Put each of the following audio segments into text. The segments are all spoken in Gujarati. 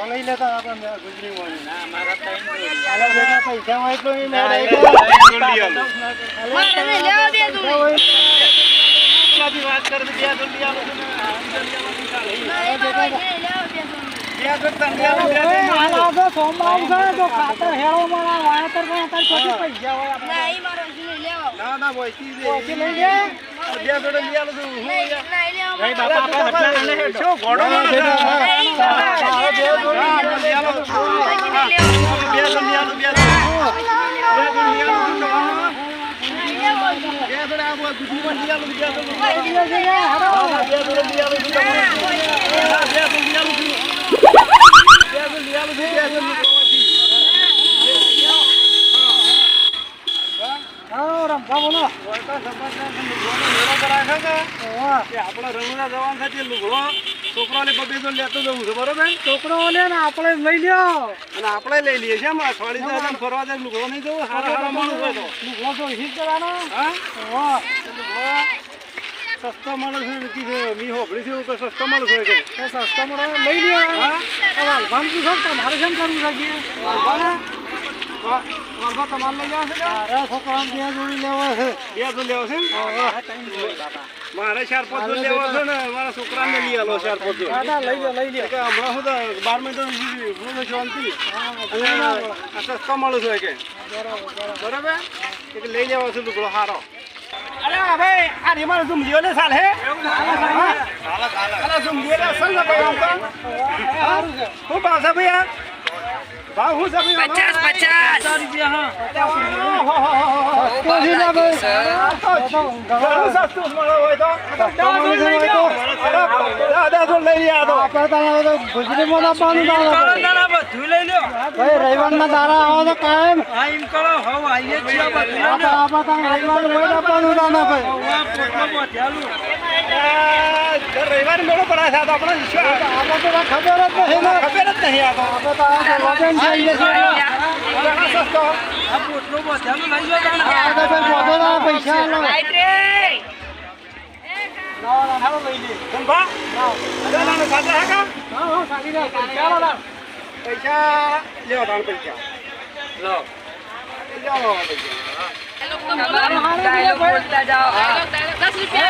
લઈ લેતા આપણે ગુજરી વાળી ના મારા ટાઈમ પૈસા હોય તો વાત કરે આપડે રંગના જવાન થાય લુગડો છોકરાને બબે તો લેતો જવું છે બરોબર છોકરો લે ને આપણે લઈ લ્યો અને આપણે લઈ લઈએ છે અઠવાડિયે ફરવા જાય લુગડો નહીં જવું સારા માણસ હોય તો લુગડો તો હિટ કરવાનો સસ્તો માણસ મી હોપડી છે તો સસ્તો માણસ હોય છે સસ્તો માણસ લઈ લ્યો વાલભાન શું તમારે કેમ કરવું રાખીએ વાલભા તમારે લઈ જવા છે છોકરા બે જોડી લેવા છે બે તો લેવા છે મારે 4-5 જો લેવા છે ને મારા છોકરાને લઈ આલો 4-5 જો લઈ લો હમણાં હું તો 12 મિનિટ શાંતિ સસ્તો માણસ હોય કે બરાબર એટલે લઈ લેવા છે લુગડો સારો અરે ભાઈ આ રીમાન ઝુમ લ્યો ને સાલ હે અરે ઝુમ લ્યો ને સંગ ભાઈ હું પાછા ભાઈ ભાવ હું છે ભાઈ 50 રૂપિયા હા સસ્તું મળો હોય તો દાદા લઈ આવો આપણે ગુજરીમાં આપવાનું દાદા બધું લઈ લ્યો ભાઈ રવિવારના દાડા આવો તો કાયમ હા એમ કરો હવ આઈએ છીએ બધું આપણે રવિવાર હોય આપવાનું દાદા ભાઈ રવિવાર મેળો પડા છે તો આપણે આપણે તો ખબર જ નહીં આ તો આપણે તો વજન થઈ જશે સસ્તો આ પોટલો બધું લઈ જો દાદા પૈસા લો હાલો લઈ લે સંભા દાદાને સાચા હે કા હા સાચી રે પૈસા લો પૈસા લેવા દાન પૈસા લો જાઓ પૈસા डायलॉग बोलता जाओ 10 रुपया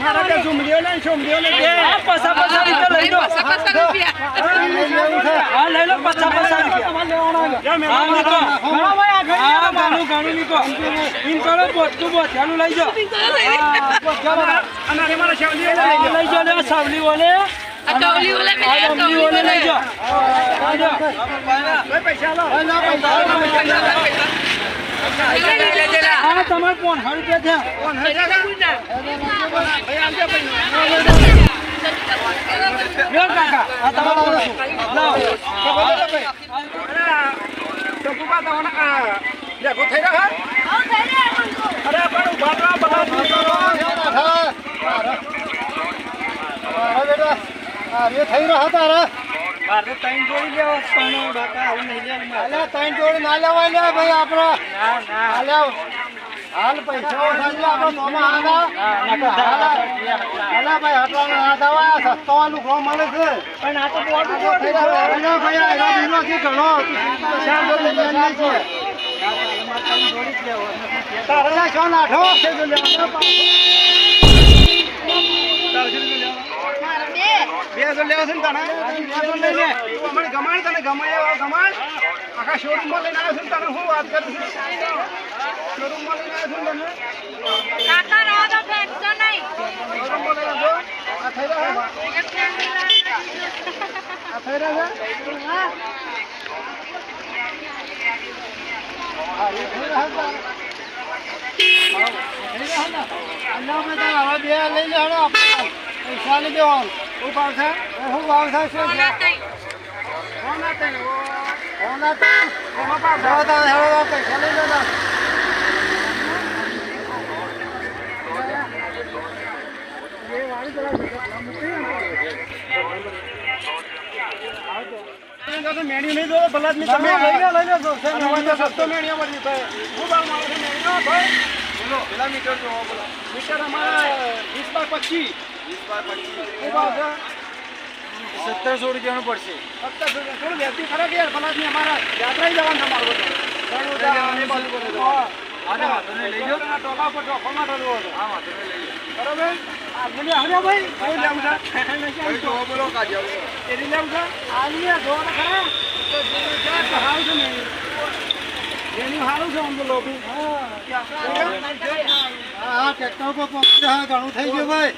मारा के झुम लियो ले दे 50 रुपया लई लो 50 रुपया हां ले लो 50 रुपया हां निको हां गानू निको इन करो बोटू बोथानु लई जो अनारे मारा शावली लई जो ले शावली वाले अटौली वाले ले जो पैसा लो हाँ तुम्हारे कौन हर रुपया थे कौन हर काका हाँ तुम्हारे लाओ तो कुका तो ना ये को थे रहा अरे अपन बाटरा बना अरे बेटा ये થઈ રહ્યો તારા મારે ત્રણ જોડી લેવા પણ બાકા હું નહીં લેવા અલે ત્રણ જોડી ના લેવાય લે ભાઈ આપણો ના ના અલે હાલ પૈસા ઓછા આપણો મોમાં આના અલે ભાઈ આટલા ના દવા સસ્તો લુગડો મળે છે પણ આ તો બોડું થઈ રહ્યો અલે ભાઈ આ દીનો થી ઘણો ચાર જોડી લેવાની છે ત્રણ જોડી લેવા તારા શું નાઠો છે જો લેવા બે જો લેવા છે ને તને લઈ લે તું અમને ગમાણ તને ગમાય ગમાણ આખા શોરૂમ માં લઈને આવ્યો છે તને હું વાત કરું છું શોરૂમ માં લઈને આવ્યો છું તને કાકા રહો તો ફેંકશો નહીં શોરૂમ માં લઈને જો આ થઈ રહ્યો આ થઈ રહ્યો હા હા એ થઈ રહ્યો અલ્લાહ મે તો હવે બે લઈ લે હળો પૈસા લઈ દેવાનું શું ભાવ છે શું ભાવ છે શું છે હોના તે એમાં ભાવ હેળો પૈસા લઈ લો ये वाली जरा મેણ્યું નહીં દો ભલા તમે લઈ લો સસ્તો મેણિયા મળી હું ભાવ મારો મેણ્યો ભાઈ બોલો કેટલા મીટર જોવો બોલો મીટર અમારા 20 બાય 25 શું ભાવ છે 1700 રૂપિયાનું પડશે 1700 થોડું વેચી ખરા કે યાર પલાસની અમારા યાત્રા જવાનું તમારું બધું આને વાંધો નહીં લઈ જાઓ ટોકા પર ટોકામાં ઠરવો હતો હા વાંધો નહીં લઈ જાઓ બરાબર આ મને હર્યા ભાઈ કોઈ લેવું છે જોવો બોલો કાઢી આવો એની લેવું છે આ લીયા જોવો ખરા તો જ્યાં હારું છે ને એની હારું છે આમ તો લોબી હા ટ્રેક્ટર પર પહોંચે હા ઘણું થઈ ગયું ભાઈ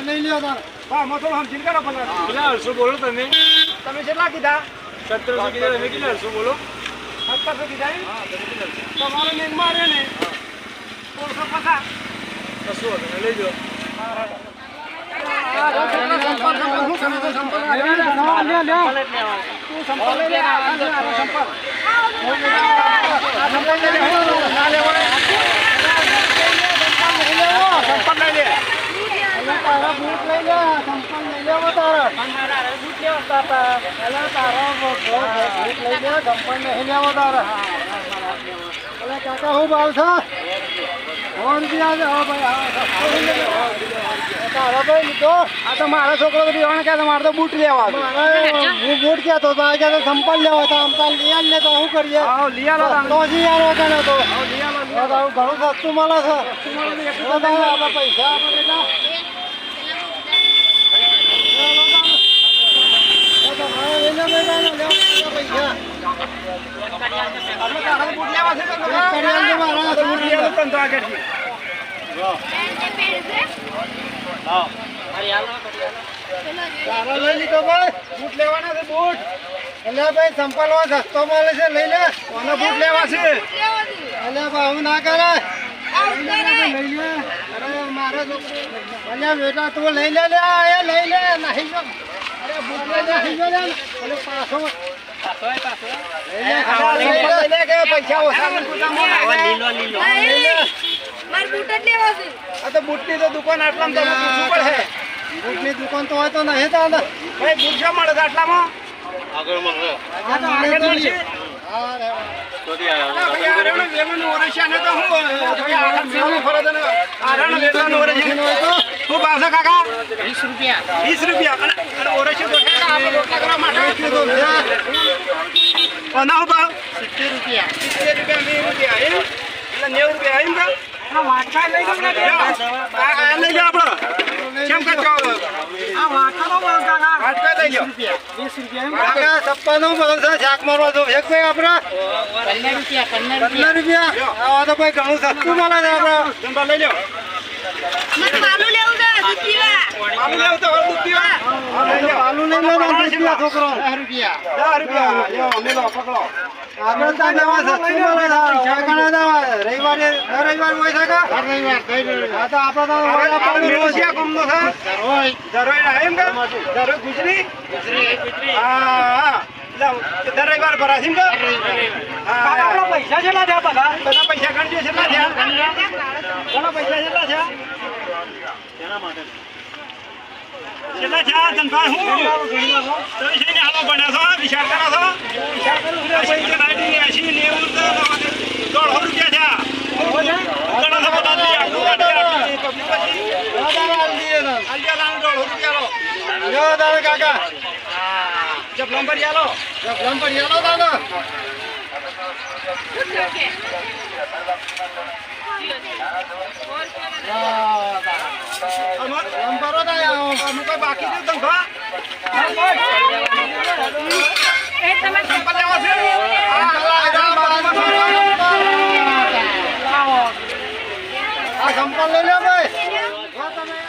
લઈ લ્યો તાર હા મો થોડું સમજીને કરો પેલા 800 બોલો તમે કેટલા કીધા 1700 કીધા તમે કેટલા 800 બોલો 1700 કીધા તમારે મેન મારે ને 1650 કશું હતું લઈ જાઓ કાકા હું ભાવ છે આ તો મારા છોકરો તો પીવાને કે મારે તો બૂટ લેવા હું બૂટ કહેતો હતો આ કે સંપલ લેવા હતા આમ તાર લિયાલ ને તો શું કરીએ તો જ યાર વગર તો ઘણું સસ્તું મળે છે આપણે પૈસા લઈ લીધો ભાઈ બૂટ લેવાના છે બૂટ એટલે ભાઈ સંપલ સસ્તો મળે છે લઈ લે કોનો બૂટ લેવા છે એટલે ભાવ ના કરે લઈ લે અરે મારે અલ્યા બેટા તું લઈ લે લઈ લે નહીં જો અરે બૂટ લઈ લે નહીં જો લે પાછો પૈસા ઓછા તો બૂટની તો દુકાન આટલામાં તમે પૂછવું પડે બૂટની દુકાન તો હોય તો નહીં તો ભાઈ બૂટ શું મળે છે આટલામાં આગળ મળે કાકા 20 રૂપિયા ઓરસ્યા 70 રૂપિયા એમ એટલે 90 રૂપિયા એમ વાટકા લઈ ગયો લઈ જાઓ આપણે કેમ કરજો આ વાટકાનો ભાવ કાકા વાટકા લઈ લો 20 રૂપિયા કાકા 56 ભાવ છે શાક મારવા દો એક ભાઈ આપણે 15 રૂપિયા આ તો ભાઈ ઘણું સસ્તું મળે છે આપણે જંબા લઈ લો મને આલુ લેવું છે દૂધીવા આલુ લેવું તો દૂધીવા આલુ લઈ લો દૂધીવા છોકરો 10 રૂપિયા લ્યો અમે લો પકડો આગળ તા નવા સસ્તું મળે છે કાકા ના રવિવારે રવિવાર હોય છે કા રવિવાર હા તો આપણે તો રોસિયા કમનો છે દરોઈ એમ કે દરોઈ ગુજરી હા દર રવિવાર ભરાસીમ કે હા આપણા પૈસા કેટલા થયા બધા પૈસા ગણજો કેટલા થયા ઘણા પૈસા કેટલા થયા તેના માટે કેટલા થયા ધનભાઈ હું તો છે ને હાલો ભણ્યા છો વિચાર કરો છો વિચાર કરો પૈસા 80 90 રૂપિયા થયા કાકા जब नंबर यालो दादा नंबर होता है मुझे बाकी जो तंखा ए તમે સંપલ લેવા છે આ સંપલ લઈ લે ભાઈ તમે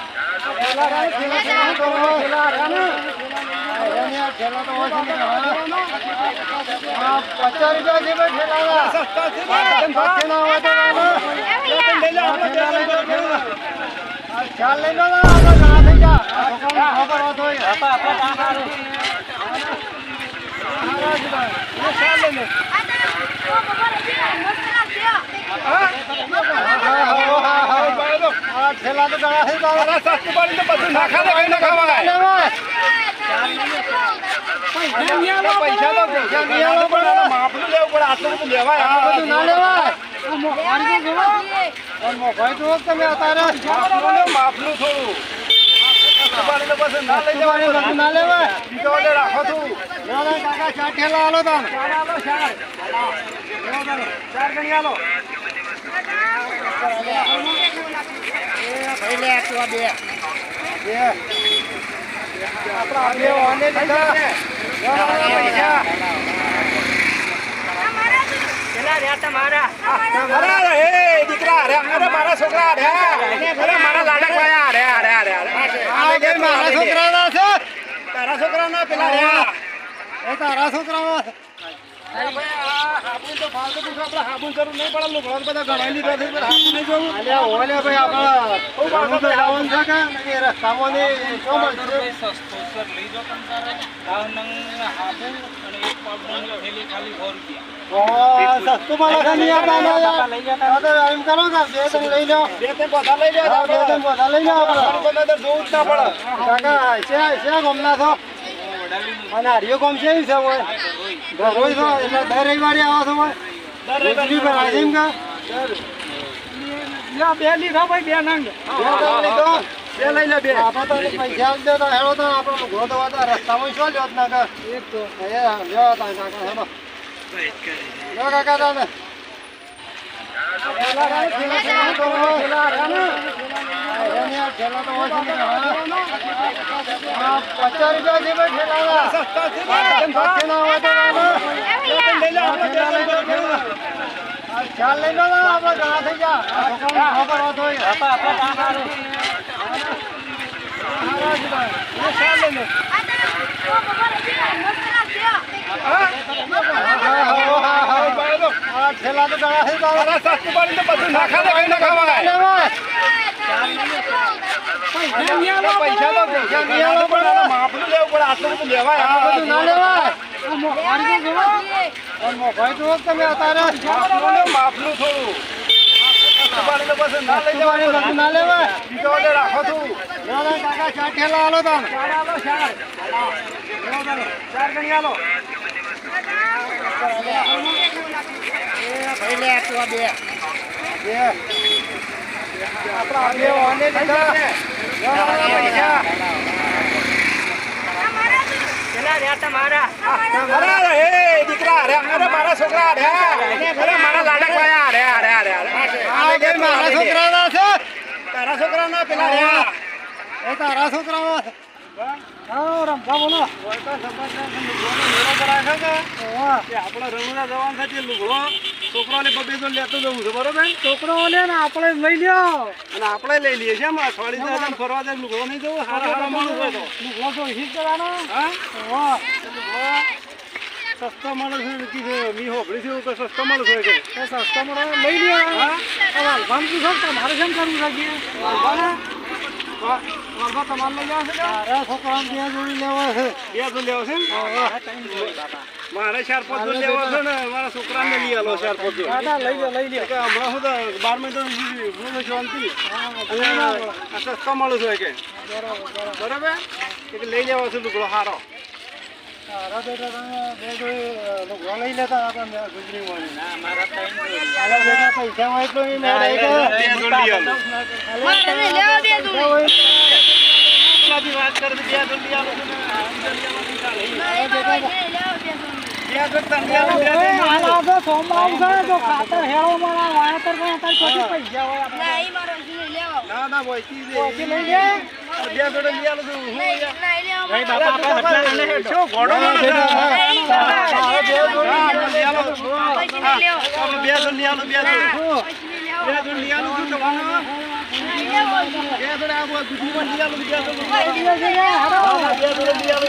ठेला तो हाँ 50 रुपया से ठेला सस्ता से ख्याल ले लो ठेला तो सस्ती पड़ी तो बस ना खा પૈસા તો માપનું લેવું પડે આટલું બધું લેવાય આ બધું ના લેવાય ભાઈ તો તમે અત્યારે માફલું થોડું ના લેવાય રાખો તું કાકા ચાર ઠેલા આલો તાન ચાર ગણી આલો ભાઈ લે તું બે આપણા બે વાને લીધા દીકરા મારા છોકરા મારા લાડક મારા છોકરા ના છે તારા છોકરા ના પેલા તારા છોકરા હાબુન જરૂર નહીં પડે લોકો બધા ગણાઈ લીધા છે હાબુન નહીં જવું ઓલે ભાઈ આપણે રસ્તામાં સસ્તું મળે નહીં આપવાના એમ કરો કે બે ત્રણ લઈ લો બે ત્રણ બધા લઈ લો જોવું જ ના પડે કાકા છે ગમલા છો અને હરિયો કોમ છે છે હોય રોજ છો એટલે દર રવિવારે આવો છો હોય દર રવિવારે એમ કે બે લીધા ભાઈ બે નંગ બે લઈ લે બે આપણે તો પૈસા આપી દે તો હેડો તો આપણે ઘોડો તો હતા રસ્તામાં શું લ્યો ના કર એક તો લ્યો તા કાકા હેડો લ્યો કાકા તાને ચાલ લઈ લો આપણે ઘણા થઈ જા ખબર હોત હોય છેલ્લા તો ઘણા થઈ જાય સસ્તું પાડી તો બધું નાખા દે કઈ ના ખાવા પૈસા તો માપનું લેવું પડે આટલું બધું લેવાય આ બધું ના લેવાય ભાઈ તો તમે અત્યારે માપનું થોડું ના લેવાય રાખો તું કાકા ચાર ઠેલા આલો તાન ચાર ગણી આલો ભાઈ લે તું બે આપણા બે વાને લીધા દીકરા મારા છોકરા મારા લાડક મારા છોકરા ના છે તારા છોકરા ના પેલા તારા છોકરા રમતા બોલો આપડે રમુના જવાન થાય લુગડો છોકરાને બબે તો લેતો જવું છે બરોબર છોકરો લે ને આપણે લઈ લ્યો અને આપણે લઈ લઈએ છે અઠવાડિયે ફરવા જાય લુગડો નહીં જવું સારા રમવાનું હોય તો લુગડો તો હિટ કરવાનો હા સસ્તો માણસ છે મી હોબળી છે એવું કે સસ્તો માણસ હોય કે સસ્તો માણસ લઈ લ્યો વાલભાન પૂછો તમારે કેમ કરવું છે વાલભા તમારે લઈ જવા છે છોકરા બે જોડી લેવા છે બે જોડી લેવા છે મારે 4-5 જોડી લેવા છે ને મારા છોકરાને લઈ આલો 4-5 જોડી લઈ લે હમણાં હું તો 12 મહિના શાંતિ અને સસ્તો માણસ હોય કે બરાબર એટલે લઈ લેવા છે લુગડો સારો લઈ લેતા આપણે ગુજરી પૈસા હોય તો વાત કરે ખાતર હેળો મારા વાયતર પૈસા હોય ના ના ભાઈ લઈ લે બે જોડે લઈ આલો છું ભાઈ બાપા શું ઘોડો બે જોડે લઈ આલો શું તમારો બે જોડે આ ગુજરીમાં લઈ આલો બે જોડે લઈ આલો